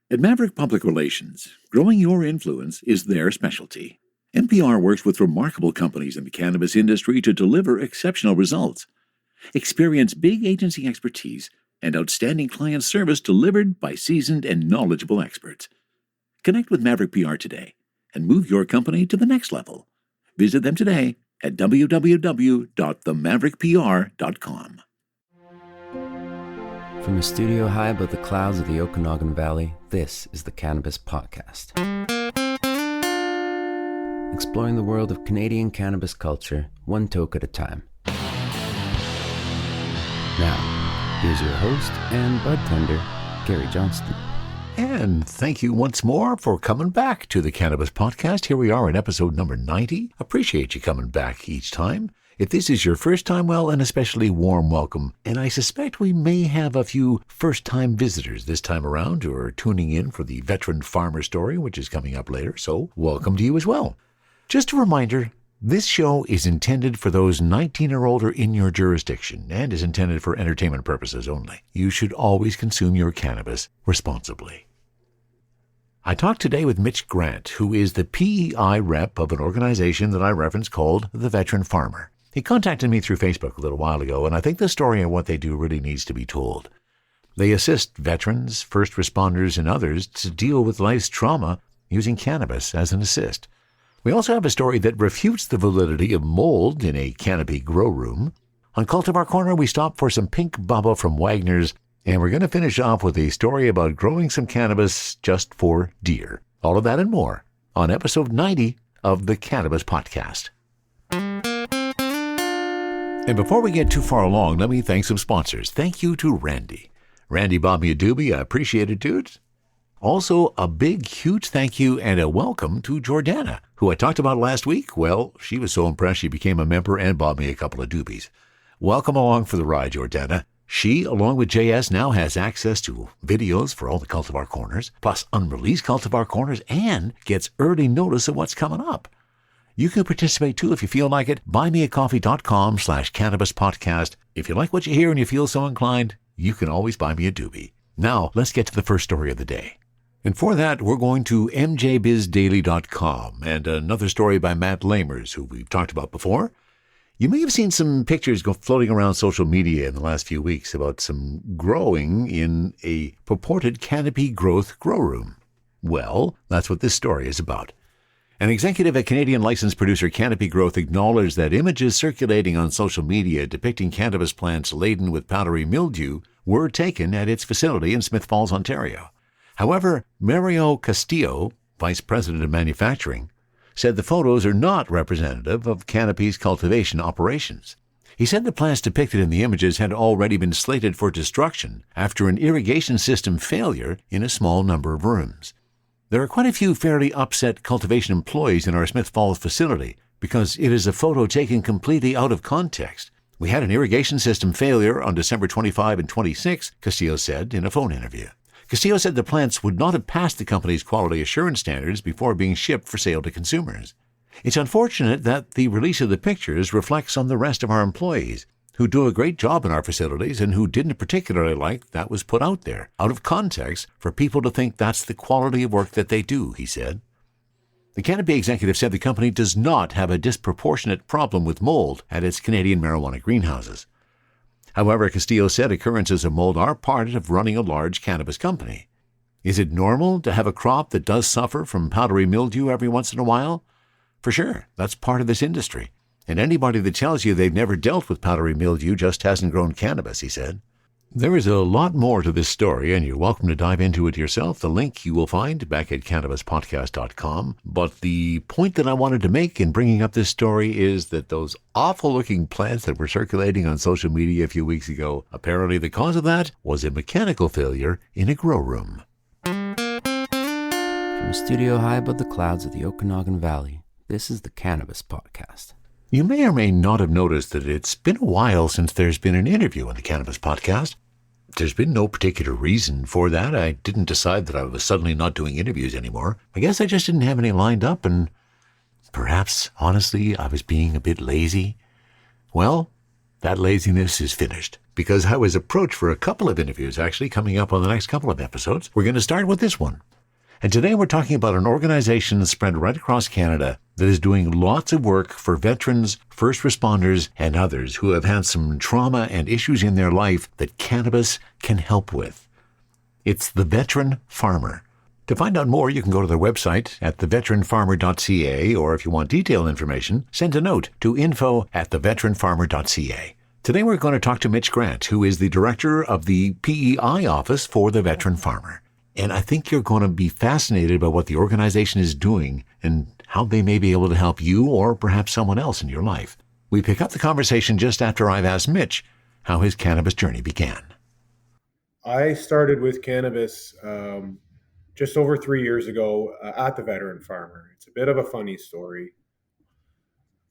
At Maverick Public Relations, growing your influence is their specialty. NPR works with remarkable companies in the cannabis industry to deliver exceptional results. Experience big agency expertise and outstanding client service delivered by seasoned and knowledgeable experts. Connect with Maverick PR today and move your company to the next level. Visit them today at www.themaverickpr.com. From a studio high above the clouds of the Okanagan Valley, this is the Cannabis Podcast. Exploring the world of Canadian cannabis culture, one toke at a time. Now, here's your host and bud tender, Gary Johnston. And thank you once more for coming back to the Cannabis Podcast. Here we are in episode number 90. Appreciate you coming back each time. If this is your first time, well, an especially warm welcome. And I suspect we may have a few first-time visitors this time around who are tuning in for the veteran farmer story, which is coming up later. So welcome to you as well. Just a reminder, this show is intended for those 19 or older in your jurisdiction and is intended for entertainment purposes only. You should always consume your cannabis responsibly. I talked today with Mitch Grant, who is the PEI rep of an organization that I referenced called the Veteran Farmer. He contacted me through Facebook a little while ago, and I think the story of what they do really needs to be told. They assist veterans, first responders, and others to deal with life's trauma using cannabis as an assist. We also have a story that refutes the validity of mold in a canopy grow room. On Cultivar Corner, we stop for some pink Bubba from Wagners, and we're going to finish off with a story about growing some cannabis just for deer. All of that and more on episode 90 of the Cannabis Podcast. And before we get too far along, let me thank some sponsors. Thank you to Randy. Randy bought me a doobie. I appreciate it, dudes. Also, a big, huge thank you and a welcome to Jordana, who I talked about last week. Well, she was so impressed she became a member and bought me a couple of doobies. Welcome along for the ride, Jordana. She, along with JS, now has access to videos for all the Cultivar Corners, plus unreleased Cultivar Corners, and gets early notice of what's coming up. You can participate too if you feel like it. buymeacoffee.com/cannabispodcast. If you like what you hear and you feel so inclined, you can always buy me a doobie. Now, let's get to the first story of the day. And for that, we're going to mjbizdaily.com and another story by Matt Lamers, who we've talked about before. You may have seen some pictures floating around social media in the last few weeks about some growing in a purported canopy growth grow room. Well, that's what this story is about. An executive at Canadian licensed producer Canopy Growth acknowledged that images circulating on social media depicting cannabis plants laden with powdery mildew were taken at its facility in Smith Falls, Ontario. However, Mario Castillo, vice president of manufacturing, said the photos are not representative of Canopy's cultivation operations. He said the plants depicted in the images had already been slated for destruction after an irrigation system failure in a small number of rooms. There are quite a few fairly upset cultivation employees in our Smith Falls facility because it is a photo taken completely out of context. We had an irrigation system failure on December 25 and 26, Castillo said in a phone interview. Castillo said the plants would not have passed the company's quality assurance standards before being shipped for sale to consumers. It's unfortunate that the release of the pictures reflects on the rest of our employees, who do a great job in our facilities and who didn't particularly like that was put out there, out of context, for people to think that's the quality of work that they do, he said. The Canopy executive said the company does not have a disproportionate problem with mold at its Canadian marijuana greenhouses. However, Castillo said occurrences of mold are part of running a large cannabis company. Is it normal to have a crop that does suffer from powdery mildew every once in a while? For sure, that's part of this industry. And anybody that tells you they've never dealt with powdery mildew just hasn't grown cannabis, he said. There is a lot more to this story, and you're welcome to dive into it yourself. The link you will find back at cannabispodcast.com. But the point that I wanted to make in bringing up this story is that those awful-looking plants that were circulating on social media a few weeks ago, apparently the cause of that was a mechanical failure in a grow room. From a studio high above the clouds of the Okanagan Valley, this is the Cannabis Podcast. You may or may not have noticed that it's been a while since there's been an interview on the Cannabis Podcast. There's been no particular reason for that. I didn't decide that I was suddenly not doing interviews anymore. I guess I just didn't have any lined up, and perhaps, honestly, I was being a bit lazy. Well, That laziness is finished, because I was approached for a couple of interviews actually coming up on the next couple of episodes. We're going to start with this one. And today we're talking about an organization spread right across Canada that is doing lots of work for veterans, first responders, and others who have had some trauma and issues in their life that cannabis can help with. It's the Veteran Farmer. To find out more, you can go to their website at theveteranfarmer.ca, or if you want detailed information, send a note to info@theveteranfarmer.ca. Today we're going to talk to Mitch Grant, who is the director of the PEI office for the Veteran Farmer. And I think you're going to be fascinated by what the organization is doing and how they may be able to help you or perhaps someone else in your life. We pick up the conversation just after I've asked Mitch how his cannabis journey began. I started with cannabis just over 3 years ago at the Veteran Farmer. It's a bit of a funny story.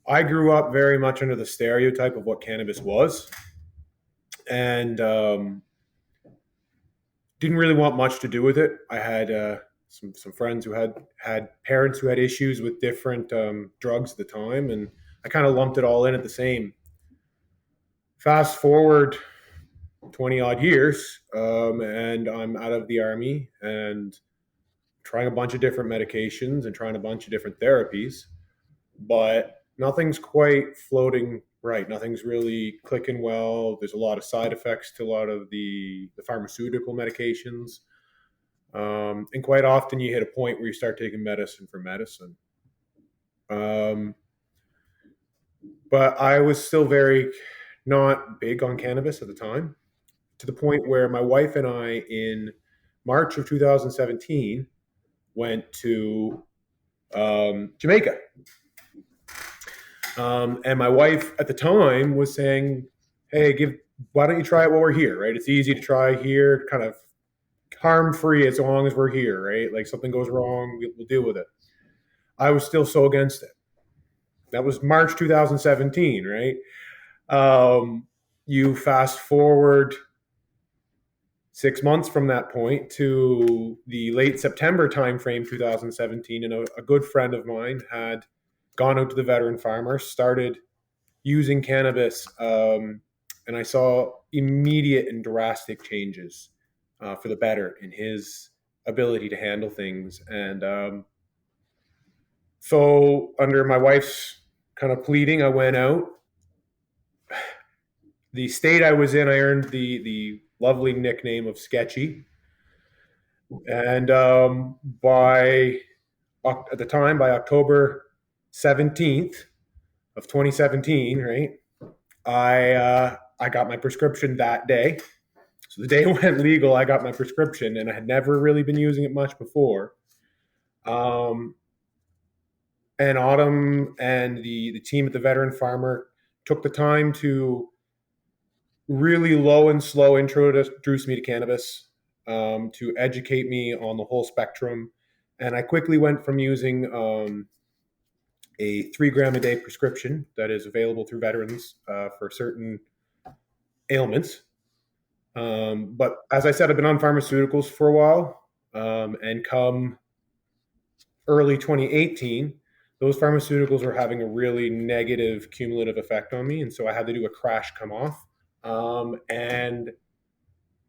I grew up very much under the stereotype of what cannabis was, and didn't really want much to do with it. I had some friends who had parents who had issues with different drugs at the time, and I kind of lumped it all in at the same. Fast forward 20 odd years, and I'm out of the army and trying a bunch of different medications and trying a bunch of different therapies, but nothing's quite floating right. Nothing's really clicking well. There's a lot of side effects to a lot of the pharmaceutical medications. And quite often you hit a point where you start taking medicine for medicine. But I was still very not big on cannabis at the time, to the point where my wife and I, in March of 2017, went to Jamaica. And my wife at the time was saying, hey, why don't you try it while we're here, right? It's easy to try here, kind of harm-free as long as we're here, right? Like something goes wrong, we'll deal with it. I was still so against it. That was March 2017, right? You fast forward 6 months from that point to the late September timeframe, 2017, and a good friend of mine had gone out to the Veteran Farmer, started using cannabis, and I saw immediate and drastic changes for the better in his ability to handle things. And so under my wife's kind of pleading, I went out. The state I was in, I earned the lovely nickname of Sketchy. And by October 17th of 2017, right, I got my prescription that day. So the day it went legal, I got my prescription, and I had never really been using it much before. And Autumn and the team at the Veteran Farmer took the time to really low and slow introduce me to cannabis, to educate me on the whole spectrum. And I quickly went from using a 3 gram a day prescription that is available through veterans for certain ailments. But as I said, I've been on pharmaceuticals for a while, and come early 2018, those pharmaceuticals were having a really negative cumulative effect on me. And so I had to do a crash come off. And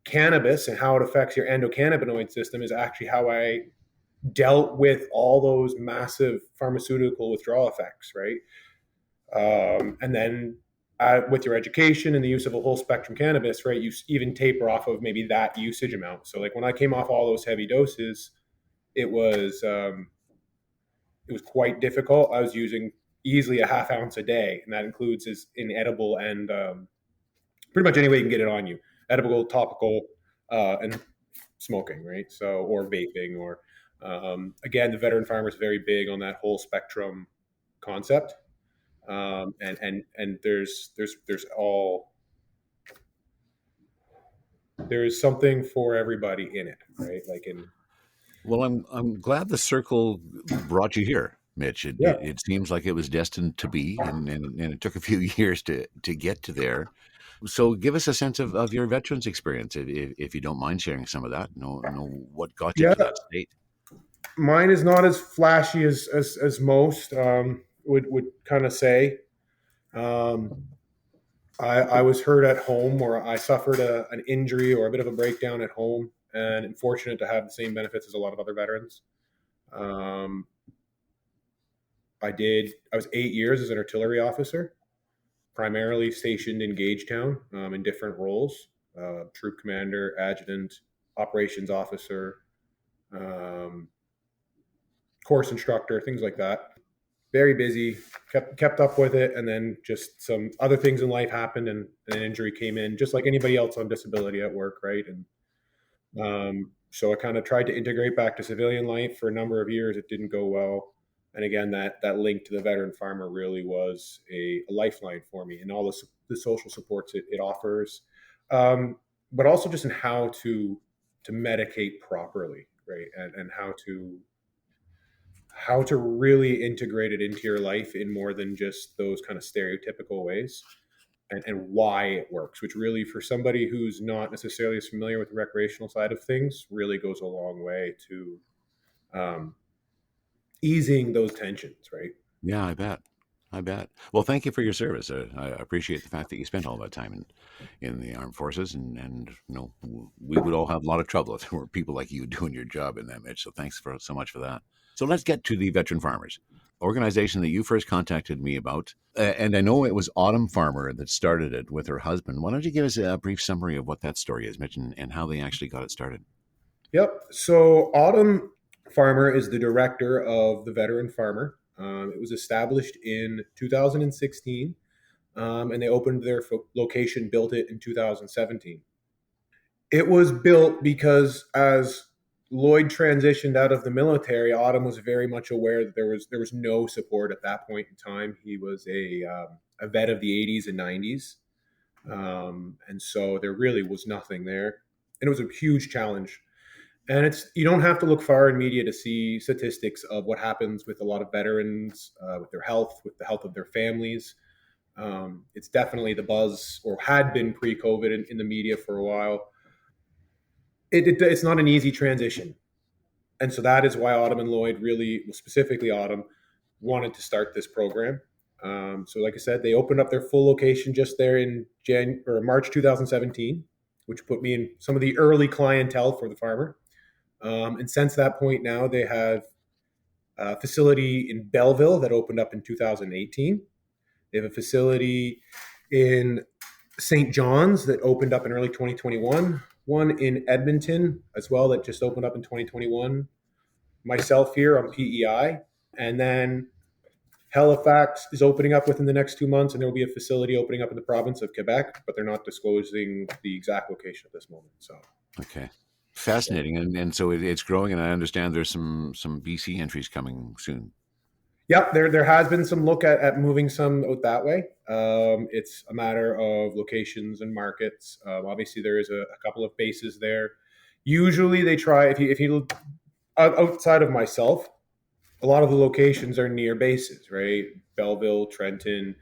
cannabis and how it affects your endocannabinoid system is actually how I dealt with all those massive pharmaceutical withdrawal effects, right? And then with your education and the use of a whole spectrum cannabis, right, you even taper off of maybe that usage amount. So like when I came off all those heavy doses, it was quite difficult. I was using easily a half ounce a day, and that includes in edible and pretty much any way you can get it on you, edible, topical, and smoking, right? So, or vaping, or again, the Veteran Farmer is very big on that whole spectrum concept. And there's something for everybody in it, right? Well, I'm glad the circle brought you here, Mitch. It seems like it was destined to be, and it took a few years to get to there. So give us a sense of your veterans experience, if you don't mind sharing some of that. Know what got you to that state. Mine is not as flashy as most would kind of say. I was hurt at home, or I suffered an injury or a bit of a breakdown at home, and I'm fortunate to have the same benefits as a lot of other veterans. Um, I was 8 years as an artillery officer, primarily stationed in Gagetown in different roles: troop commander, adjutant, operations officer, um, course instructor, things like that. Very busy, kept up with it, and then just some other things in life happened, and an injury came in, just like anybody else on disability at work, right? And so I kind of tried to integrate back to civilian life for a number of years. It didn't go well. And again, that link to the veteran farmer really was a lifeline for me, and all the social supports it offers, but also just in how to medicate properly, right? And how to really integrate it into your life in more than just those kind of stereotypical ways, and why it works, which really, for somebody who's not necessarily as familiar with the recreational side of things, really goes a long way to um, easing those tensions, right? Yeah, I bet. I bet. Well, thank you for your service. I appreciate the fact that you spent all that time in the armed forces, and we would all have a lot of trouble if there were people like you doing your job in that, Mitch. So thanks for so much for that. So let's get to the Veteran Farmers organization that you first contacted me about, and I know it was Autumn Farmer that started it with her husband. Why don't you give us a brief summary of what that story is, Mitch, and how they actually got it started? Yep. So Autumn Farmer is the director of the Veteran Farmer. It was established in 2016, and they opened their location, built it in 2017. It was built because as Lloyd transitioned out of the military, Autumn was very much aware that there was no support at that point in time. He was a vet of the 80s and 90s, and so there really was nothing there, and it was a huge challenge. And you don't have to look far in media to see statistics of what happens with a lot of veterans, with their health, with the health of their families. It's definitely the buzz, or had been pre-COVID in the media for a while. It's not an easy transition. And so that is why Autumn and Lloyd, really, well, specifically Autumn, wanted to start this program. So like I said, they opened up their full location just there in March 2017, which put me in some of the early clientele for the farmer. And since that point now, they have a facility in Belleville that opened up in 2018. They have a facility in St. John's that opened up in early 2021, one in Edmonton as well that just opened up in 2021, myself here on PEI, and then Halifax is opening up within the next 2 months, and there will be a facility opening up in the province of Quebec, but they're not disclosing the exact location at this moment. So, Okay. Fascinating. And so it's growing, and I understand there's some BC entries coming soon. yeah, there has been some look at moving some out that way. It's a matter of locations and markets. Obviously, there is a couple of bases there. Usually, they try, if you outside of myself, a lot of the locations are near bases, right? Belleville, Trenton,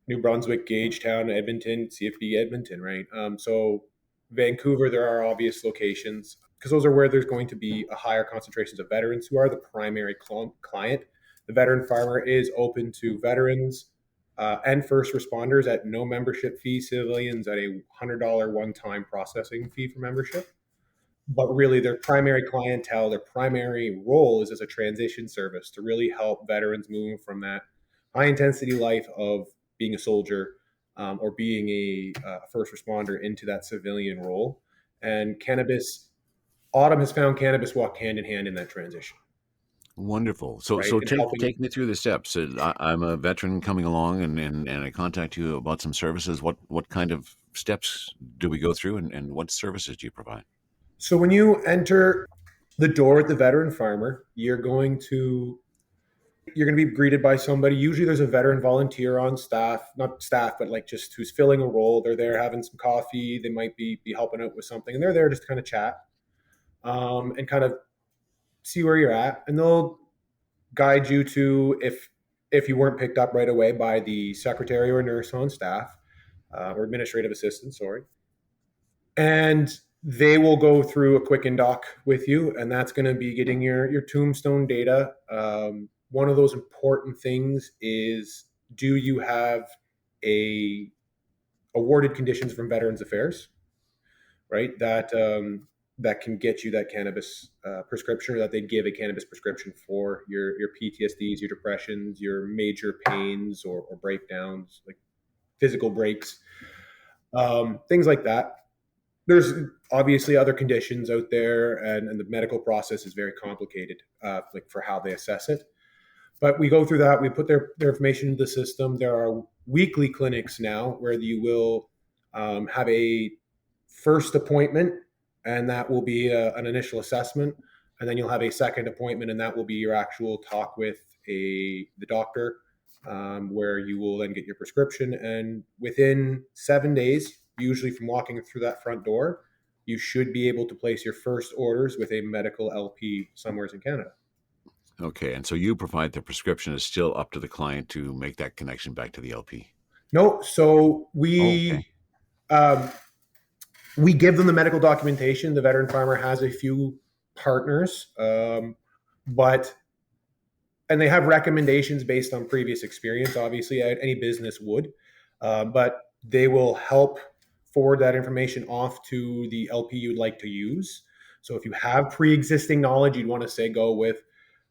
New Brunswick, Gagetown, Edmonton, CFB Edmonton, right? So Vancouver, there are obvious locations because those are where there's going to be a higher concentrations of veterans who are the primary client. The veteran farmer is open to veterans and first responders at no membership fee, civilians at a $100 one-time processing fee for membership. But really, their primary clientele, their primary role is as a transition service to really help veterans move from that high intensity life of being a soldier or being a first responder into that civilian role. And Autumn has found cannabis walk hand in hand in that transition. Wonderful. So Right? so And take helping. take me through the steps. I'm a veteran coming along, and I contact you about some services. What kind of steps do we go through, and what services do you provide? So when you enter the door at the veteran farmer, you're going to be greeted by somebody. Usually there's a veteran volunteer on staff, not staff, but like just who's filling a role. They're there having some coffee. They might be helping out with something, and they're there just to kind of chat and kind of see where you're at. And they'll guide you to, if you weren't picked up right away by the secretary or nurse on staff, or administrative assistant, sorry. And they will go through a quick doc with you, and that's going to be getting your tombstone data. One of those important things is, do you have a awarded conditions from Veterans Affairs, right? That can get you that cannabis prescription, or that they'd give a cannabis prescription for your PTSDs, your depressions, your major pains or breakdowns, like physical breaks, things like that. There's obviously other conditions out there, and the medical process is very complicated, like for how they assess it. But we go through that. We put their information into the system. There are weekly clinics now where you will have a first appointment, and that will be an initial assessment, and then you'll have a second appointment, and that will be your actual talk with the doctor, where you will then get your prescription. And within 7 days, usually from walking through that front door, you should be able to place your first orders with a medical LP somewhere in Canada. Okay, and so you provide the prescription. Is still up to the client to make that connection back to the LP. No, so we give them the medical documentation. The veteran farmer has a few partners, and they have recommendations based on previous experience. Obviously, any business would, but they will help forward that information off to the LP you'd like to use. So if you have pre-existing knowledge, you'd want to say go with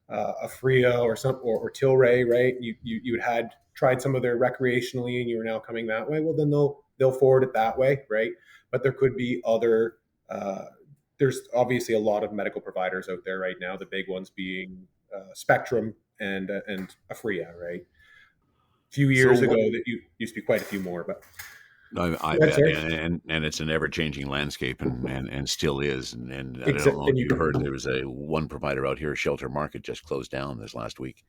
a Fria or Tilray, right? You had tried some of their recreationally and you were now coming that way. Well, then they'll forward it that way, right? But there could be other. There's obviously a lot of medical providers out there right now. The big ones being Spectrum and Afria, right? A few years ago, that used to be quite a few more, but I bet, and it's an ever-changing landscape, and still is. And I don't know if you heard, there was one provider out here, Shelter Market, just closed down this last week.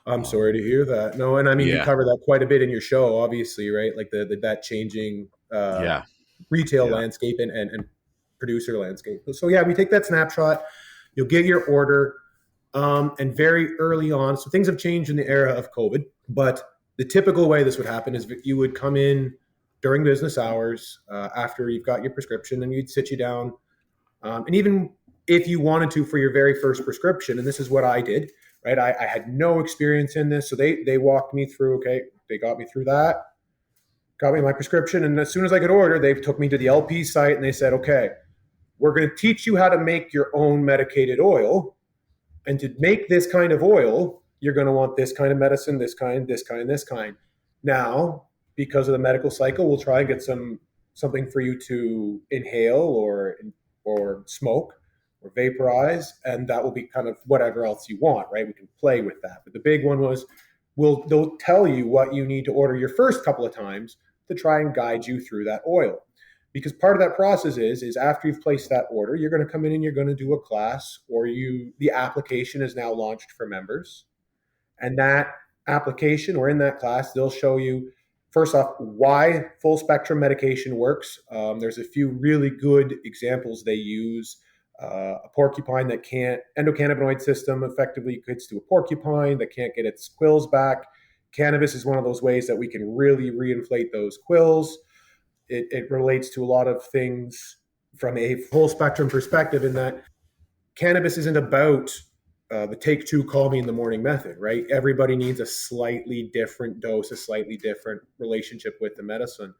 I'm sorry to hear that. No, and I mean, you cover that quite a bit in your show, obviously, right? Like that changing retail landscape and producer landscape. So yeah, we take that snapshot. You'll get your order, and very early on, so things have changed in the era of COVID, but the typical way this would happen is you would come in during business hours, after you've got your prescription, and you'd sit you down. And even if you wanted to for your very first prescription, and this is what I did, right? I had no experience in this. So they walked me through, okay, they got me through that, got me my prescription. And as soon as I could order, they took me to the LP site and they said, okay, we're going to teach you how to make your own medicated oil. And to make this kind of oil, you're going to want this kind of medicine, this kind, this kind, this kind. Now, because of the medical cycle, we'll try and get something for you to inhale or smoke or vaporize, and that will be kind of whatever else you want, right? We can play with that. But the big one was they'll tell you what you need to order your first couple of times to try and guide you through that oil. Because part of that process is after you've placed that order, you're going to come in and you're going to do a class, or the application is now launched for members. And that application, or in that class, they'll show you, first off, why full spectrum medication works. There's a few really good examples they use. A porcupine that can't, endocannabinoid system effectively gets to a porcupine that can't get its quills back. Cannabis is one of those ways that we can really reinflate those quills. It relates to a lot of things from a full spectrum perspective, in that cannabis isn't about the take two, call me in the morning method, right? Everybody needs a slightly different dose, a slightly different relationship with the medicine.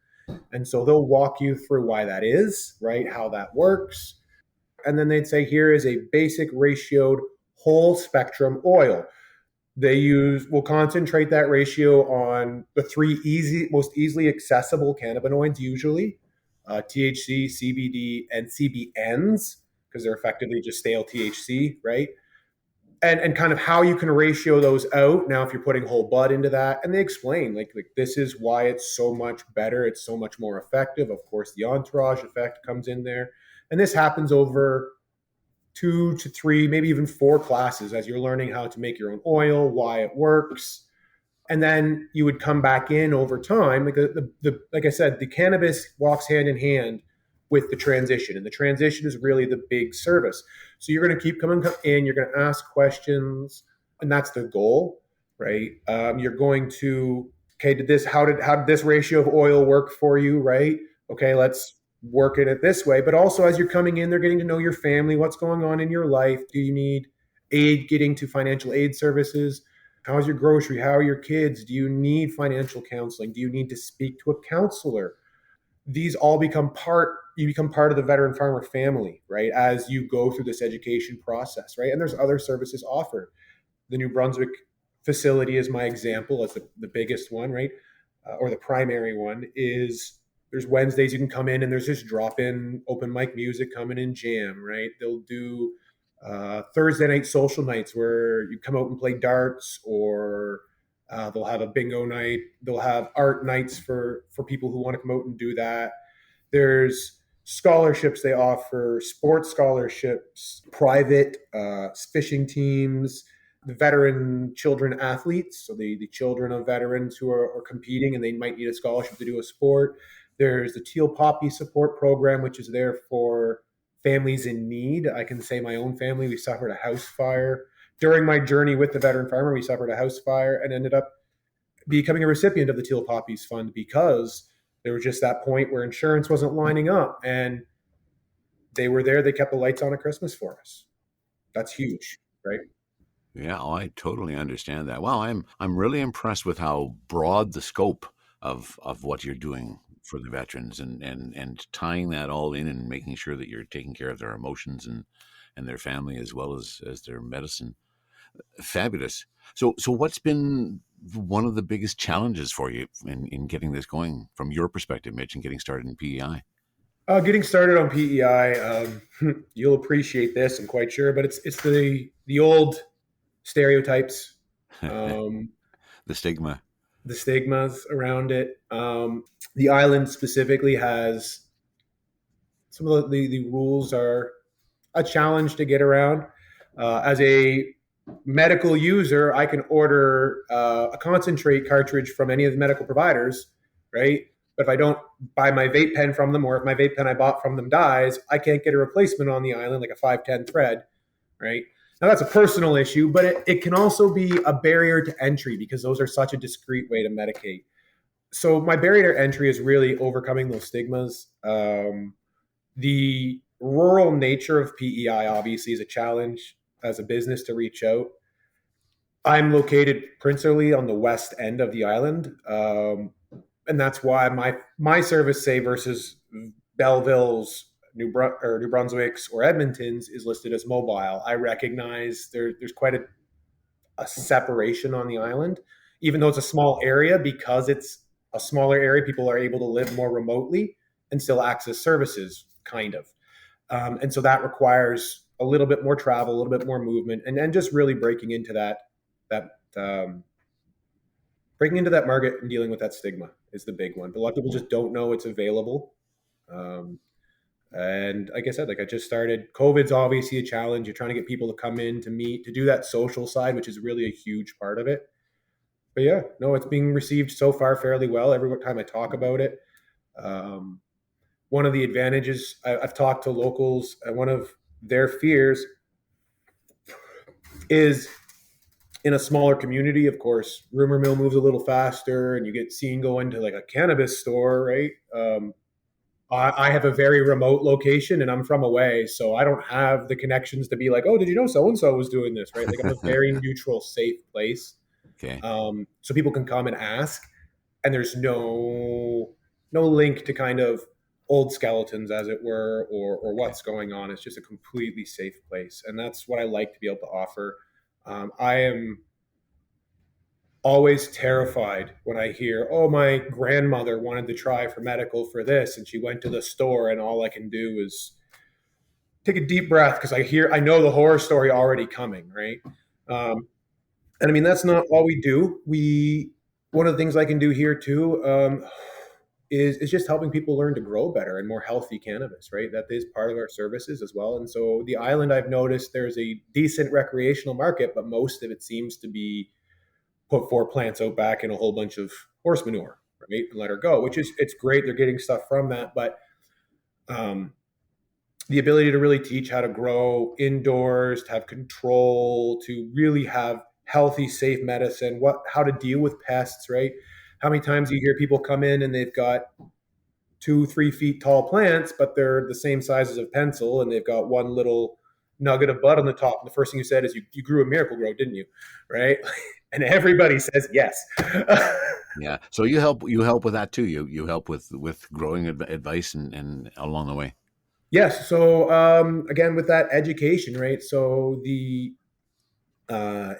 And so they'll walk you through why that is, right? How that works. And then they'd say, here is a basic ratioed whole spectrum oil. We'll concentrate that ratio on the three most easily accessible cannabinoids, usually THC, CBD, and CBNs, because they're effectively just stale THC, right? And kind of how you can ratio those out. Now, if you're putting whole bud into that, and they explain like this is why it's so much better, it's so much more effective. Of course, the entourage effect comes in there. And this happens over 2 to 3, maybe even 4 classes as you're learning how to make your own oil, why it works. And then you would come back in over time. Like I said, the cannabis walks hand in hand with the transition. And the transition is really the big service. So you're going to keep coming in, you're going to ask questions, and that's the goal, right? You're going to, okay, how did this ratio of oil work for you, right? Okay, let's work it this way. But also as you're coming in, they're getting to know your family, what's going on in your life. Do you need aid getting to financial aid services? How's your grocery? How are your kids? Do you need financial counseling? Do you need to speak to a counselor? these all become you become part of the veteran farmer family, right? As you go through this education process, right? And there's other services offered. The New Brunswick facility is my example as the biggest one, right? Or the primary one is there's Wednesdays you can come in and there's just drop in open mic music, come in and jam, right? They'll do Thursday night social nights where you come out and play darts, or they'll have a bingo night. They'll have art nights for people who want to come out and do that. There's scholarships they offer, sports scholarships, private fishing teams, the veteran children athletes, so the children of veterans who are competing and they might need a scholarship to do a sport. There's the Teal Poppy Support Program, which is there for families in need. I can say my own family, we suffered a house fire. During my journey with the veteran farmer, we suffered a house fire and ended up becoming a recipient of the Teal Poppies Fund because there was just that point where insurance wasn't lining up, and they were there. They kept the lights on at Christmas for us. That's huge, right? Yeah, oh, I totally understand that. Well, I'm really impressed with how broad the scope of what you're doing for the veterans, and tying that all in and making sure that you're taking care of their emotions and their family as well as their medicine. Fabulous. So what's been one of the biggest challenges for you in getting this going from your perspective, Mitch, and getting started in PEI? Getting started on PEI, you'll appreciate this, I'm quite sure, but it's the old stereotypes, The stigma. the stigmas around it. The island specifically has some of the rules are a challenge to get around. As a medical user, I can order a concentrate cartridge from any of the medical providers, right? But if I don't buy my vape pen from them, or if my vape pen I bought from them dies, I can't get a replacement on the island, like a 510 thread, right? Now that's a personal issue, but it can also be a barrier to entry because those are such a discreet way to medicate. So my barrier to entry is really overcoming those stigmas. The rural nature of PEI obviously is a challenge as a business to reach out. I'm located principally on the west end of the island, and that's why my service, say, versus Belleville's, New Brunswick's, or Edmonton's is listed as mobile. I recognize there's quite a separation on the island, even though it's a small area. Because it's a smaller area, people are able to live more remotely and still access services, kind of. And so that requires a little bit more travel, a little bit more movement, and just really breaking into that market and dealing with that stigma is the big one. But a lot of people just don't know it's available. And like I said, I just started. COVID's obviously a challenge. You're trying to get people to come in, to meet, to do that social side, which is really a huge part of it. But yeah, no, it's being received so far fairly well every time I talk about it. One of the advantages, I've talked to locals, and one of their fears is, in a smaller community, of course, rumor mill moves a little faster, and you get seen go into like a cannabis store, right? I have a very remote location, and I'm from away, so I don't have the connections to be like, oh, did you know so-and-so was doing this, right? Like, I'm a very neutral, safe place. Okay. So people can come and ask, and there's no link to kind of old skeletons, as it were, or what's going on. It's just a completely safe place, and that's what I like to be able to offer. I am always terrified when I hear, oh, my grandmother wanted to try for medical for this, and she went to the store, and all I can do is take a deep breath because I know the horror story already coming, right? And I mean, that's not all we do. One of the things I can do here too is just helping people learn to grow better and more healthy cannabis, right? That is part of our services as well. And so the island, I've noticed there's a decent recreational market, but most of it seems to be put 4 plants out back in a whole bunch of horse manure, right? And let her go, it's great. They're getting stuff from that. But the ability to really teach how to grow indoors, to have control, to really have healthy, safe medicine, how to deal with pests, right? How many times do you hear people come in and they've got 2-3 feet tall plants, but they're the same size as a pencil, and they've got one little nugget of bud on the top. And the first thing you said is you grew a Miracle Grow, didn't you? Right? And everybody says yes. Yeah. So you help with that too. You help with growing advice and along the way. Yes. So again, with that education, right? So it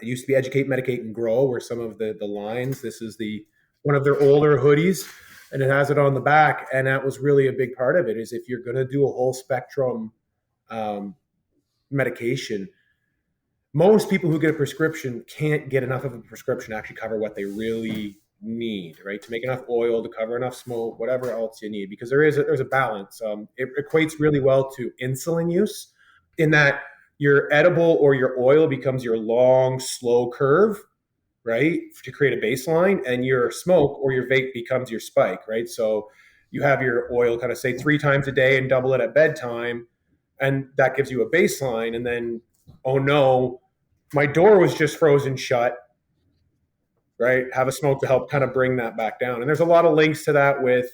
used to be educate, medicate, and grow were some of the lines. This is the one of their older hoodies, and it has it on the back. And that was really a big part of it. Is if you're going to do a whole spectrum medication, most people who get a prescription can't get enough of a prescription to actually cover what they really need, right? To make enough oil, to cover enough smoke, whatever else you need, because there's a balance. It equates really well to insulin use, in that your edible or your oil becomes your long, slow curve, right, to create a baseline, and your smoke or your vape becomes your spike, right? So you have your oil kind of say 3 times a day and double it at bedtime, and that gives you a baseline. And then, oh no, my door was just frozen shut, right? Have a smoke to help kind of bring that back down. And there's a lot of links to that with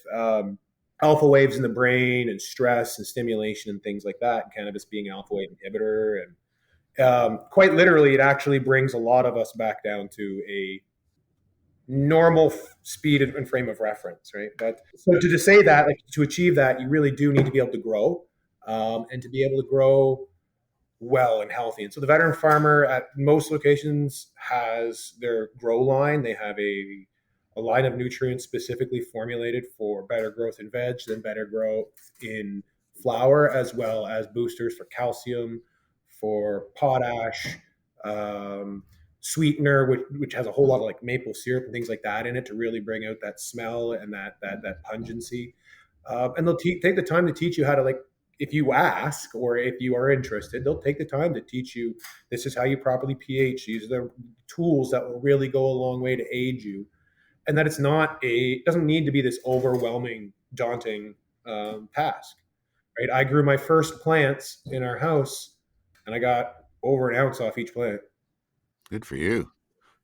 alpha waves in the brain and stress and stimulation and things like that. Cannabis being an alpha wave inhibitor. And quite literally, it actually brings a lot of us back down to a normal speed and frame of reference, right? But so to say that, like, to achieve that, you really do need to be able to grow, and to be able to grow well and healthy. And so the Veteran Farmer at most locations has their grow line. They have a line of nutrients specifically formulated for better growth in veg, then better growth in flower, as well as boosters for calcium, for potash, sweetener, which has a whole lot of like maple syrup and things like that in it to really bring out that smell and that pungency. And they'll take the time to teach you how to, like, if you ask or if you are interested, they'll take the time to teach you this is how you properly pH. These are the tools that will really go a long way to aid you, and that it doesn't need to be this overwhelming, daunting task. Right? I grew my first plants in our house, and I got over an ounce off each plant. Good for you.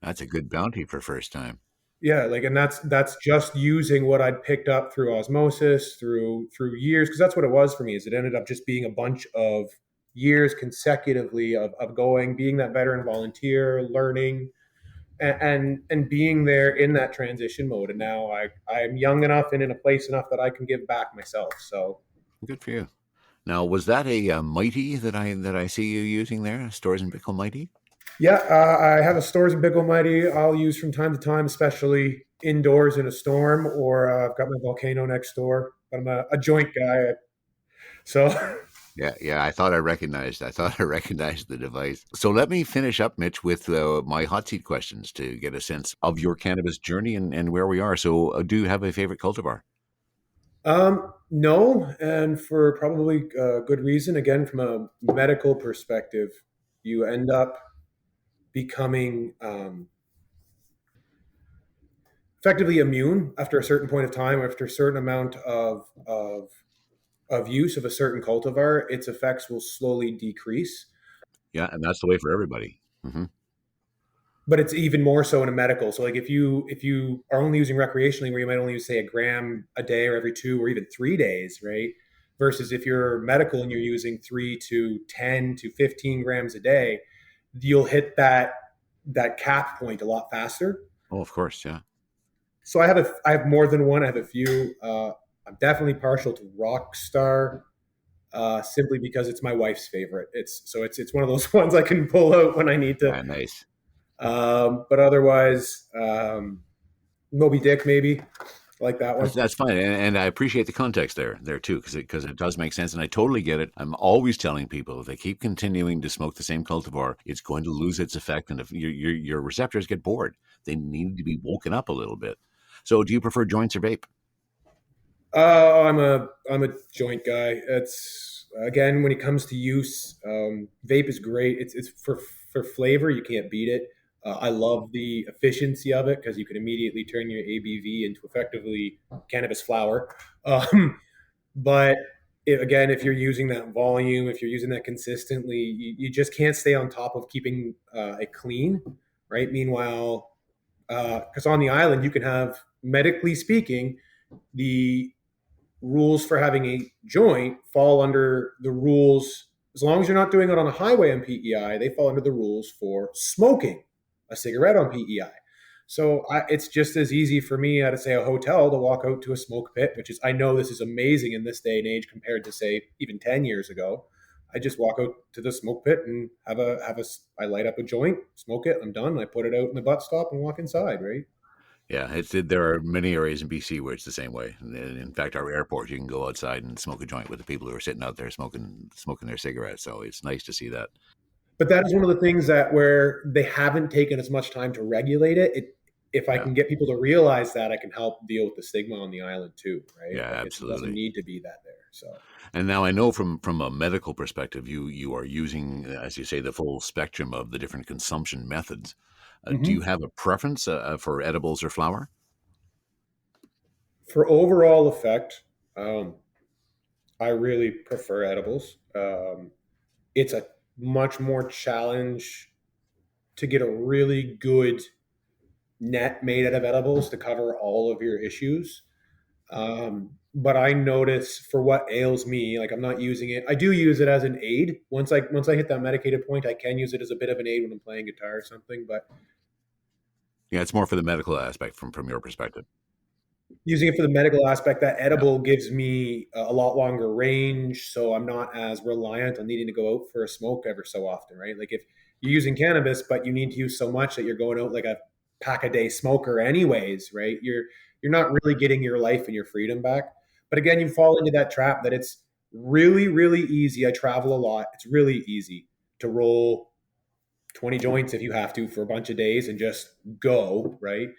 That's a good bounty for first time. Yeah, like, and that's just using what I'd picked up through osmosis, through years, because that's what it was for me. Is it ended up just being a bunch of years consecutively of being that veteran volunteer, learning, and being there in that transition mode. And now I'm young enough and in a place enough that I can give back myself. So Good for you. Now, was that a Mighty that I see you using there? Stores and Pickle Mighty? yeah, I have a Stores and Pickle Mighty I'll use from time to time, especially indoors in a storm, or I've got my volcano next door. But I'm a joint guy, so Yeah. I thought I recognized the device. So let me finish up, Mitch, with my hot seat questions to get a sense of your cannabis journey and where we are. So, do you have a favorite cultivar? No, and for probably good reason. Again, from a medical perspective, you end up becoming effectively immune after a certain point of time, after a certain amount of use of a certain cultivar. Its effects will slowly decrease. Yeah, and that's the way for everybody. Mm-hmm. But it's even more so in a medical. So, like, if you are only using recreationally, where you might only use, say, a gram a day or every 2 or even 3 days, right? Versus if you're medical and you're using 3 to 10 to 15 grams a day, you'll hit that cap point a lot faster. Oh, of course, yeah. So I have more than one. I have a few. I'm definitely partial to Rockstar, simply because it's my wife's favorite. It's one of those ones I can pull out when I need to. Yeah, nice. But otherwise, Moby Dick, maybe. I like that one. That's fine, and I appreciate the context there too, because it does make sense, and I totally get it. I'm always telling people, if they keep continuing to smoke the same cultivar, it's going to lose its effect, and if your receptors get bored, they need to be woken up a little bit. So, do you prefer joints or vape? I'm a joint guy. It's, again, when it comes to use, vape is great. It's for flavor, you can't beat it. I love the efficiency of it because you can immediately turn your ABV into effectively cannabis flower. But again, if you're using that volume, if you're using that consistently, you just can't stay on top of keeping it clean, right? Meanwhile, because on the island, you can have, medically speaking, the rules for having a joint fall under the rules As long as you're not doing it on a highway on PEI, they fall under the rules for smoking a cigarette on PEI. So it's just as easy for me at, say, a hotel to walk out to a smoke pit, which is, I know this is amazing in this day and age compared to, say, even 10 years ago. I just walk out to the smoke pit and I light up a joint, smoke it, I'm done. I put it out in the butt stop and walk inside, right? Yeah, there are many areas in BC where it's the same way. And in fact, our airport, you can go outside and smoke a joint with the people who are sitting out there smoking their cigarettes. So it's nice to see that. But that is one of the things that where they haven't taken as much time to regulate it. If I can get people to realize that, I can help deal with the stigma on the island too, right? Yeah, Like absolutely. It doesn't need to be that there. So. And now I know from a medical perspective, you are using, as you say, the full spectrum of the different consumption methods. Do you have a preference for edibles or flower? For overall effect, I really prefer edibles. It's a much more challenge to get a really good net made out of edibles to cover all of your issues. But I notice for what ails me, like I'm not using it. I do use it as an aid. Once I hit that medicated point, I can use it as a bit of an aid when I'm playing guitar or something. But yeah, it's more for the medical aspect from your perspective. Using it for the medical aspect, that edible gives me a lot longer range, so I'm not as reliant on needing to go out for a smoke ever so often, right? Like if you're using cannabis, but you need to use so much that you're going out like a pack a day smoker anyways, right? You're not really getting your life and your freedom back. But again, you fall into that trap that it's really, really easy. I travel a lot. It's really easy to roll 20 joints if you have to for a bunch of days and just go, right?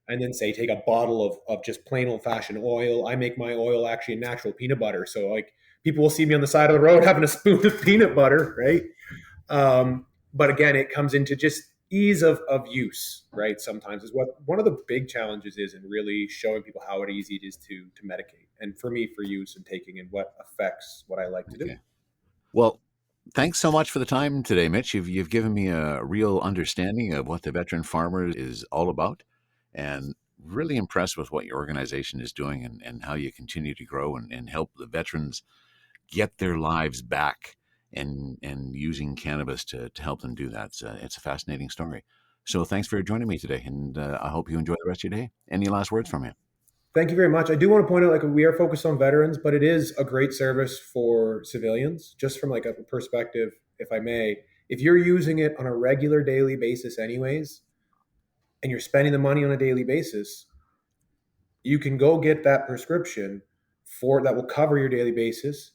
And then say take a bottle of just plain old fashioned oil. I make my oil actually a natural peanut butter. So like people will see me on the side of the road having a spoon of peanut butter, right? But again, it comes into just ease of use, right? Sometimes is what one of the big challenges is in really showing people how easy it is to medicate. And for me, for use and taking and what affects what I like to do. Well, thanks so much for the time today, Mitch. You've given me a real understanding of what the veteran farmer is all about, and really impressed with what your organization is doing and how you continue to grow and help the veterans get their lives back and using cannabis to help them do that. It's a fascinating story. So thanks for joining me today, and I hope you enjoy the rest of your day. Any last words from you? Thank you very much. I do want to point out, like, we are focused on veterans, but it is a great service for civilians, just from like a perspective, if I may. If you're using it on a regular daily basis anyways, and you're spending the money on a daily basis, you can go get that prescription that will cover your daily basis.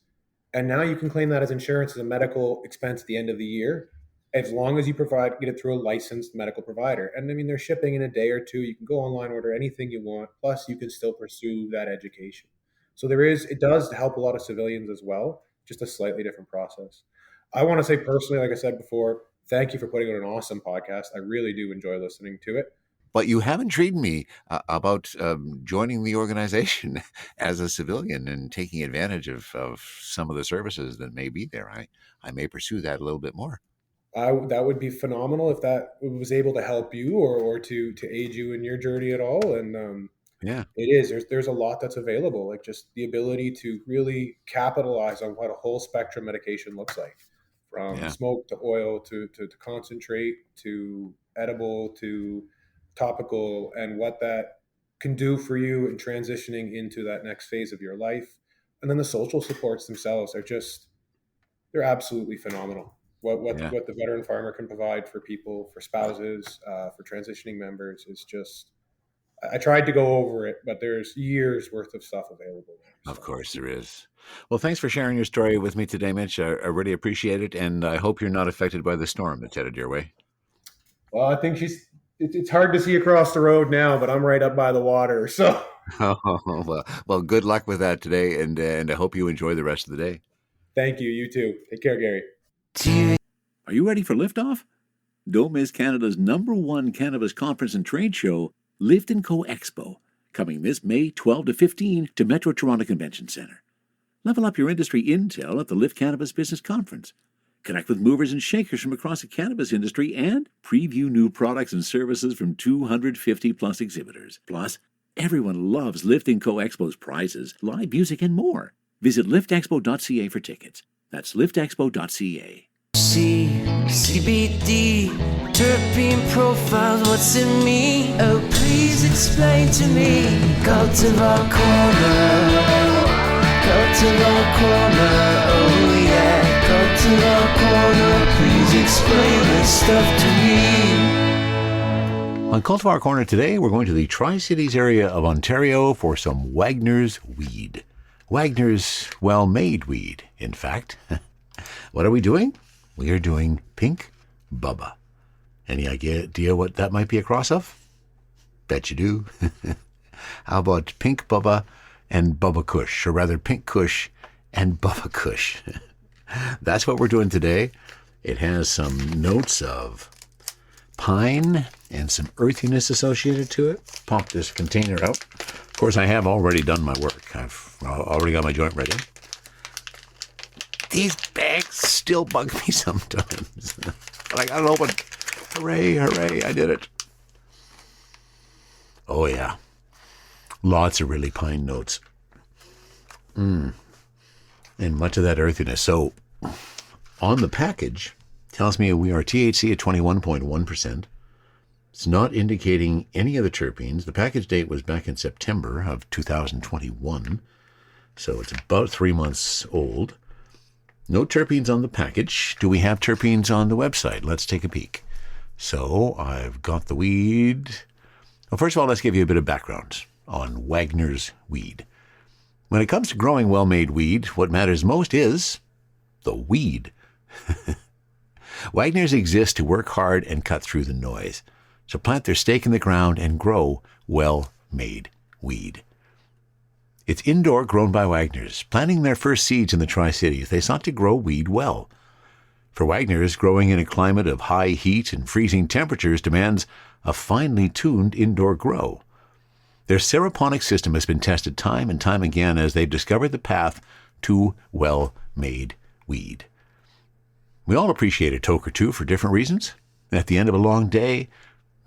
And now you can claim that as insurance as a medical expense at the end of the year, as long as you get it through a licensed medical provider. And I mean, they're shipping in a day or two. You can go online, order anything you want. Plus, you can still pursue that education. So it does help a lot of civilians as well, just a slightly different process. I want to say personally, like I said before, thank you for putting on an awesome podcast. I really do enjoy listening to it. But you haven't treated me about joining the organization as a civilian and taking advantage of some of the services that may be there. I may pursue that a little bit more. That would be phenomenal if that was able to help you or to aid you in your journey at all. And yeah, it is. There's a lot that's available, like just the ability to really capitalize on what a whole spectrum medication looks like, from smoke to oil to concentrate to edible to topical, and what that can do for you in transitioning into that next phase of your life. And then the social supports themselves are they're absolutely phenomenal. What the veteran farmer can provide for people, for spouses, for transitioning members is just, I tried to go over it, but there's years worth of stuff available there. So. Of course there is. Well, thanks for sharing your story with me today, Mitch. I really appreciate it. And I hope you're not affected by the storm that's headed your way. Well, I think it's hard to see across the road now, but I'm right up by the water. So, well, good luck with that today, and I hope you enjoy the rest of the day. Thank you. You too. Take care, Gary. Are you ready for liftoff? Don't miss Canada's #1 cannabis conference and trade show, Lift & Co Expo, coming this May 12 to 15 to Metro Toronto Convention Centre. Level up your industry intel at the Lift Cannabis Business Conference. Connect with movers and shakers from across the cannabis industry and preview new products and services from 250 plus exhibitors. Plus, everyone loves Lift & Co Expo's prizes, live music, and more. Visit liftexpo.ca for tickets. That's liftexpo.ca. CBD, terpene profiles, what's in me? Oh, please explain to me. Cultivar Corner, Cultivar Corner, oh yeah. Cultivar Corner, please explain this stuff to me. On Cultivar Corner today, we're going to the Tri-Cities area of Ontario for some Wagners weed. Wagners well-made weed, in fact. What are we doing? We are doing Pink Bubba. Any idea what that might be a cross of? Bet you do. How about Pink Bubba and Bubba Kush, or rather Pink Kush and Bubba Kush? That's what we're doing today. It has some notes of pine and some earthiness associated to it. Pop this container out. Of course, I have already done my work. I've already got my joint ready. These bags still bug me sometimes. But I got it open. Hooray, hooray, I did it. Oh, yeah. Lots of really pine notes. And much of that earthiness. So, on the package, tells me we are THC at 21.1%. It's not indicating any of the terpenes. The package date was back in September of 2021. So, it's about 3 months old. No terpenes on the package. Do we have terpenes on the website? Let's take a peek. So I've got the weed. Well, first of all, let's give you a bit of background on Wagner's weed. When it comes to growing well-made weed, what matters most is the weed. Wagners exist to work hard and cut through the noise. So plant their stake in the ground and grow well-made weed. It's indoor, grown by Wagners. Planting their first seeds in the Tri-Cities, they sought to grow weed well. For Wagners, growing in a climate of high heat and freezing temperatures demands a finely tuned indoor grow. Their seraponic system has been tested time and time again as they've discovered the path to well-made weed. We all appreciate a toke or two for different reasons. At the end of a long day,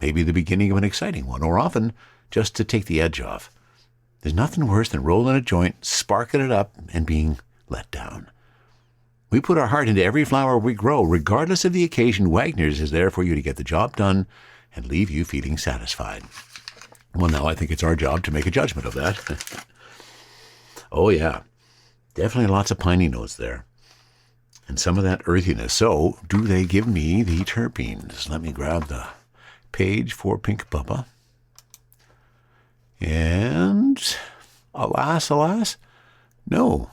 maybe the beginning of an exciting one, or often just to take the edge off. There's nothing worse than rolling a joint, sparking it up, and being let down. We put our heart into every flower we grow. Regardless of the occasion, Wagners is there for you to get the job done and leave you feeling satisfied. Well, now I think it's our job to make a judgment of that. Oh, yeah. Definitely lots of piney notes there. And some of that earthiness. So, do they give me the terpenes? Let me grab the page for Pink Bubba. And alas, no.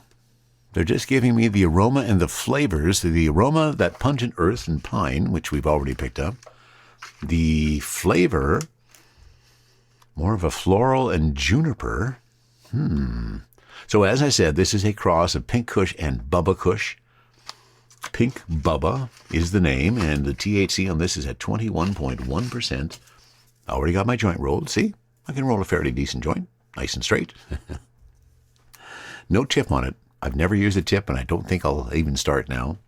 They're just giving me the aroma and the flavors. The aroma, that pungent earth and pine, which we've already picked up. The flavor, more of a floral and juniper. So as I said, this is a cross of Pink Kush and Bubba Kush. Pink Bubba is the name, and the THC on this is at 21.1%. I already got my joint rolled, see? I can roll a fairly decent joint, nice and straight. No tip on it. I've never used a tip, and I don't think I'll even start now.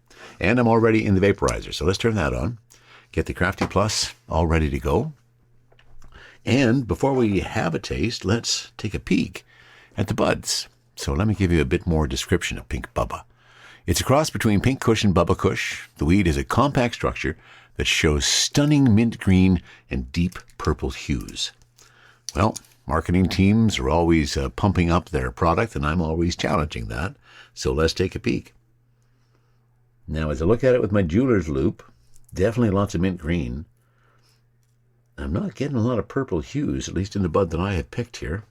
And I'm already in the vaporizer, so let's turn that on. Get the Crafty Plus all ready to go. And before we have a taste, let's take a peek at the buds. So let me give you a bit more description of Pink Bubba. It's a cross between Pink Kush and Bubba Kush. The weed is a compact structure that shows stunning mint green and deep purple hues. Well, marketing teams are always pumping up their product, and I'm always challenging that. So let's take a peek. Now, as I look at it with my jeweler's loupe, definitely lots of mint green. I'm not getting a lot of purple hues, at least in the bud that I have picked here.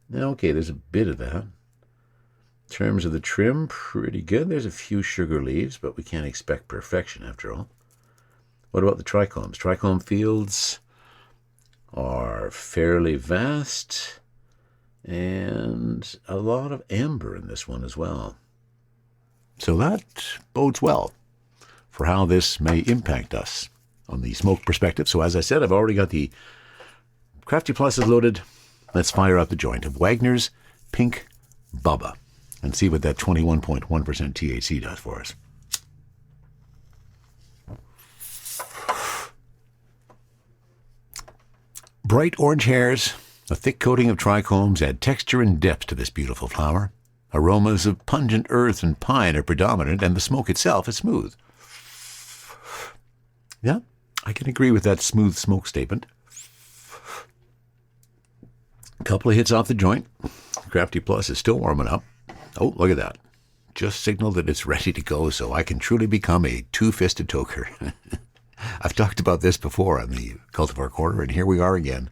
Now, okay, there's a bit of that. In terms of the trim, pretty good. There's a few sugar leaves, but we can't expect perfection after all. What about the trichomes? Trichome fields are fairly vast, and a lot of amber in this one as well. So that bodes well for how this may impact us on the smoke perspective. So as I said, I've already got the Crafty Pluses loaded. Let's fire up the joint of Wagner's Pink Bubba and see what that 21.1% THC does for us. Bright orange hairs, a thick coating of trichomes add texture and depth to this beautiful flower. Aromas of pungent earth and pine are predominant, and the smoke itself is smooth. Yeah, I can agree with that smooth smoke statement. A couple of hits off the joint. Crafty Plus is still warming up. Oh, look at that. Just signaled that it's ready to go, so I can truly become a two-fisted toker. I've talked about this before on the Cultivar Corner, and here we are again.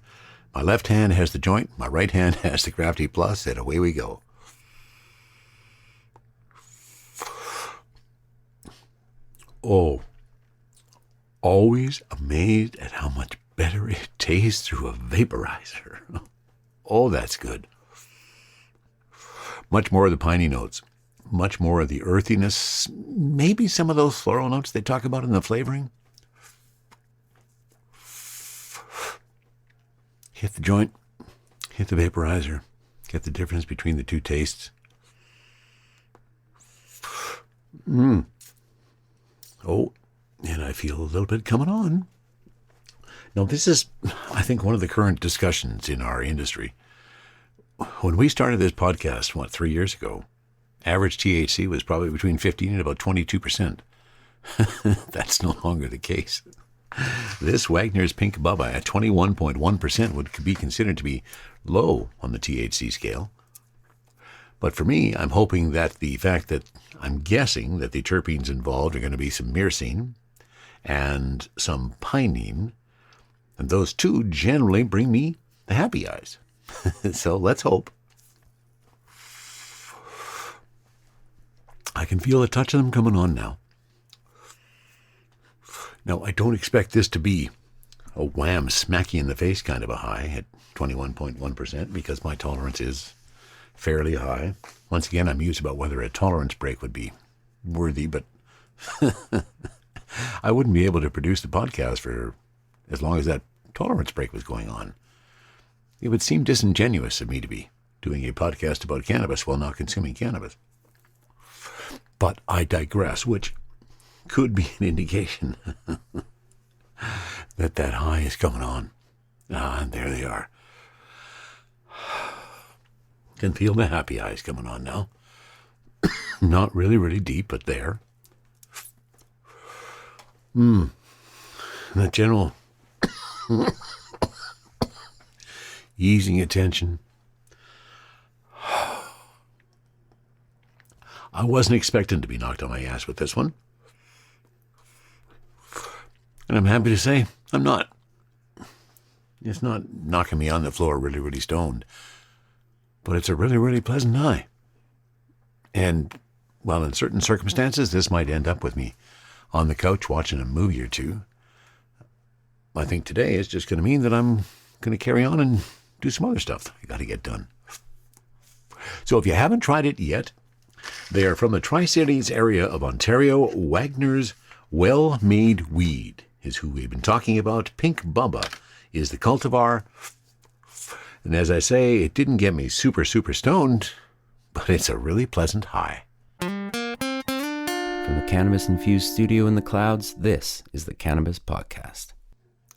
My left hand has the joint, my right hand has the Crafty Plus, and away we go. Oh, always amazed at how much better it tastes through a vaporizer. Oh, that's good. Much more of the piney notes, much more of the earthiness, maybe some of those floral notes they talk about in the flavoring. Hit the joint, hit the vaporizer, get the difference between the two tastes. Oh, and I feel a little bit coming on. Now, this is, I think, one of the current discussions in our industry. When we started this podcast, 3 years ago, average THC was probably between 15 and about 22%. That's no longer the case. This Wagners Pink Bubba at 21.1% would be considered to be low on the THC scale. But for me, I'm hoping that the fact that I'm guessing that the terpenes involved are going to be some myrcene and some pinene, and those two generally bring me the happy eyes. So let's hope. I can feel a touch of them coming on now. Now, I don't expect this to be a wham, smacky in the face kind of a high at 21.1% because my tolerance is fairly high. Once again, I'm mused about whether a tolerance break would be worthy, but I wouldn't be able to produce the podcast for as long as that tolerance break was going on. It would seem disingenuous of me to be doing a podcast about cannabis while not consuming cannabis. But I digress, which could be an indication that that high is coming on. And there they are. Can feel the happy eyes coming on now. Not really, really deep, but there. That general easing attention. I wasn't expecting to be knocked on my ass with this one. And I'm happy to say I'm not. It's not knocking me on the floor really, really stoned. But it's a really, really pleasant high. And while in certain circumstances this might end up with me on the couch watching a movie or two, I think today is just going to mean that I'm going to carry on and do some other stuff I got to get done. So if you haven't tried it yet, they are from the Tri-Cities area of Ontario. Wagners Well-Made Weed is who we've been talking about. Pink Bubba is the cultivar. And as I say, it didn't get me super, super stoned, but it's a really pleasant high. From the cannabis-infused studio in the clouds, this is the Cannabis Podcast.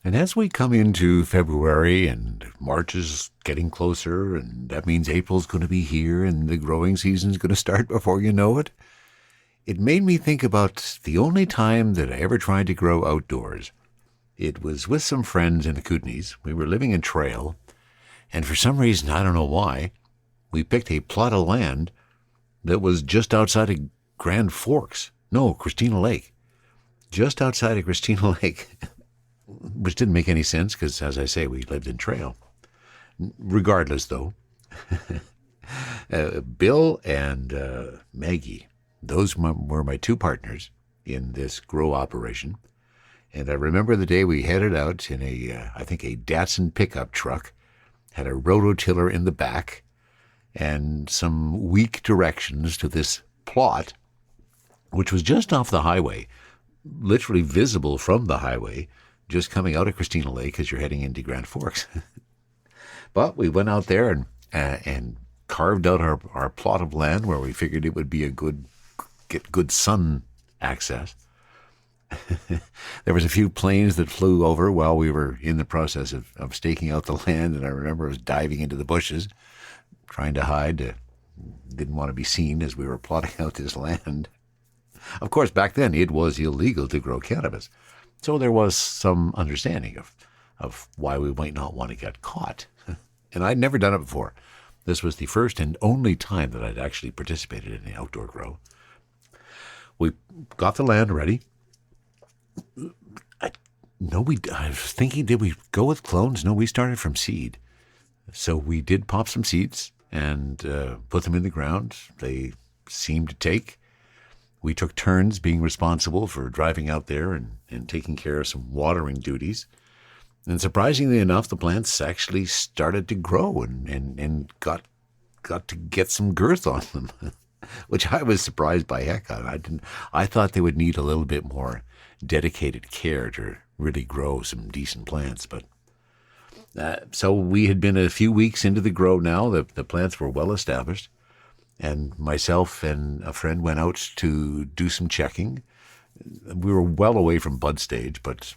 And as we come into February and March is getting closer, and that means April's going to be here and the growing season's going to start before you know it, it made me think about the only time that I ever tried to grow outdoors. It was with some friends in the Kootenays. We were living in Trail, and for some reason, I don't know why, we picked a plot of land that was just outside of Grand Forks. No, Christina Lake. Just outside of Christina Lake. Which didn't make any sense because, as I say, we lived in Trail. Regardless, though, Bill and Maggie, those were my two partners in this grow operation. And I remember the day we headed out in I think a Datsun pickup truck, had a rototiller in the back, and some weak directions to this plot, which was just off the highway, literally visible from the highway, just coming out of Christina Lake as you're heading into Grand Forks. But we went out there and carved out our plot of land where we figured it would be get good sun access. There was a few planes that flew over while we were in the process of staking out the land, and I remember I was diving into the bushes, trying to hide to didn't want to be seen as we were plotting out this land. Of course, back then it was illegal to grow cannabis, so there was some understanding of why we might not want to get caught. And I'd never done it before. This was the first and only time that I'd actually participated in the outdoor grow. We got the land ready. I was thinking, did we go with clones? No, we started from seed. So we did pop some seeds and put them in the ground. They seemed to take. We took turns being responsible for driving out there and taking care of some watering duties. And surprisingly enough, the plants actually started to grow and got to get some girth on them, which I was surprised by heck on. I thought they would need a little bit more dedicated care to really grow some decent plants. But so we had been a few weeks into the grow now. The plants were well established. And myself and a friend went out to do some checking. We were well away from bud stage, but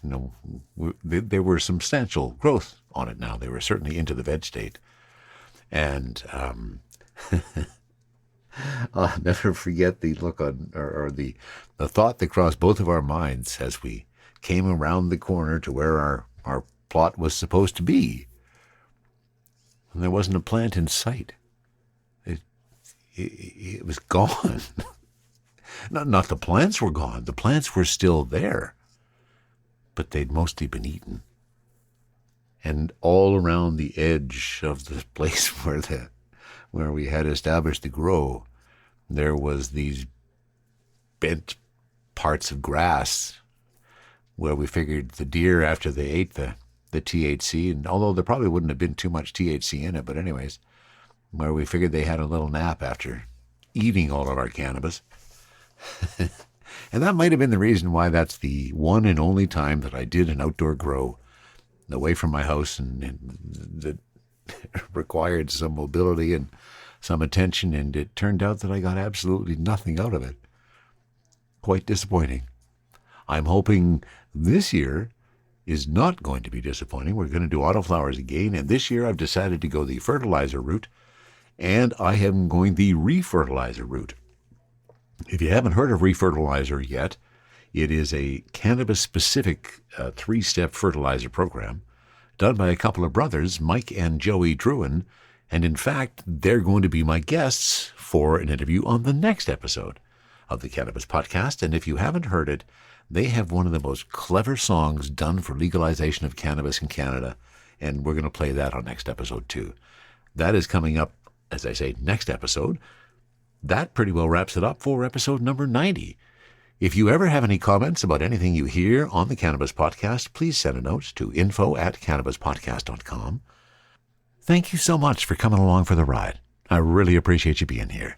there were substantial growth on it now. They were certainly into the veg state. And I'll never forget the look on, or the thought that crossed both of our minds as we came around the corner to where our plot was supposed to be. And there wasn't a plant in sight. It was gone. Not the plants were gone. The plants were still there, but they'd mostly been eaten. And all around the edge of the place where we had established the grow, there was these bent parts of grass where we figured the deer, after they ate the THC, and although there probably wouldn't have been too much THC in it, but anyways, where we figured they had a little nap after eating all of our cannabis. And that might have been the reason why that's the one and only time that I did an outdoor grow away from my house, and that required some mobility and some attention, and it turned out that I got absolutely nothing out of it. Quite disappointing. I'm hoping this year is not going to be disappointing. We're going to do autoflowers again, and this year I've decided to go the fertilizer route, and I am going the refertilizer route. If you haven't heard of refertilizer yet, it is a cannabis-specific 3-step fertilizer program done by a couple of brothers, Mike and Joey Druin, and in fact, they're going to be my guests for an interview on the next episode of the Cannabis Podcast. And if you haven't heard it, they have one of the most clever songs done for legalization of cannabis in Canada, and we're going to play that on next episode too. That is coming up, as I say, next episode. That pretty well wraps it up for episode number 90. If you ever have any comments about anything you hear on the Cannabis Podcast, please send a note to info@cannabispodcast.com. Thank you so much for coming along for the ride. I really appreciate you being here.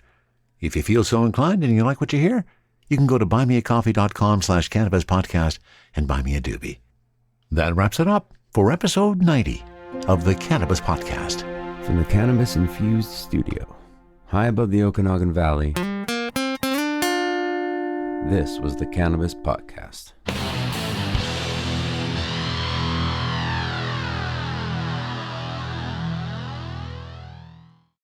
If you feel so inclined and you like what you hear, you can go to buymeacoffee.com/cannabispodcast and buy me a doobie. That wraps it up for episode 90 of the Cannabis Podcast. From the Cannabis-infused studio, high above the Okanagan Valley, this was the Cannabis Podcast.